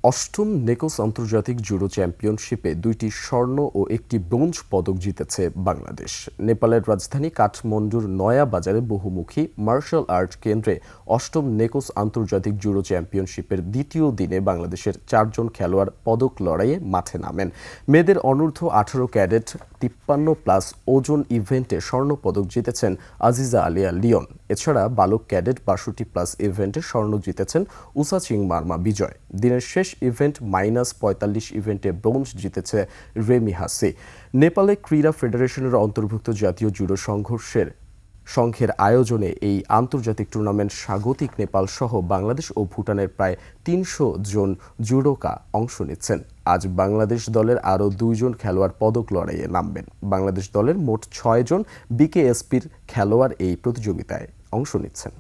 অষ্টম নেকোস আন্তর্জাতিক জুডো চ্যাম্পিয়নশিপে ২টি স্বর্ণ ও একটি ব্রোঞ্জ পদক জিতেছে বাংলাদেশ। নেপালের রাজধানী কাঠমান্ডুর নয়া বাজারে বহুমুখী মার্শাল আর্ট কেন্দ্রে অষ্টম নেকোস আন্তর্জাতিক জুডো চ্যাম্পিয়নশিপের দ্বিতীয় দিনে বাংলাদেশের ৪ জন খেলোয়াড় পদক লড়াইয়ে মাঠে নামেন। মেয়েদের অনূর্ধ্ব ১৮ ক্যাডেট ৫৩+ ওজন ইভেন্টে স্বর্ণপদক জিতেছেন আজিজা আলিয়া লিয়ন। এছাড়া বালক ক্যাডেট ৬২+ ইভেন্টে স্বর্ণ জিতেছেন উসাচিং মার্মা বিজয়। দিনের শেষ ইভেন্ট -৪৫ ইভেন্টে ব্রোঞ্জ জিতেছে রেমি হাসি। নেপালে ক্রীড়া ফেডারেশনের অন্তর্ভুক্ত জাতীয় জুডো সংঘের আয়োজনে এই আন্তর্জাতিক টুর্নামেন্ট স্বাগতিক নেপাল সহ বাংলাদেশ ও ভুটানের প্রায় ৩০০ জন জুডোকা অংশ নিচ্ছেন। আজ বাংলাদেশ দলের আরও ২ জন খেলোয়াড় পদক লড়াইয়ে নামবেন। বাংলাদেশ দলের মোট ৬ জন বিকেএসপির খেলোয়াড় এই প্রতিযোগিতায় অংশ নিচ্ছেন।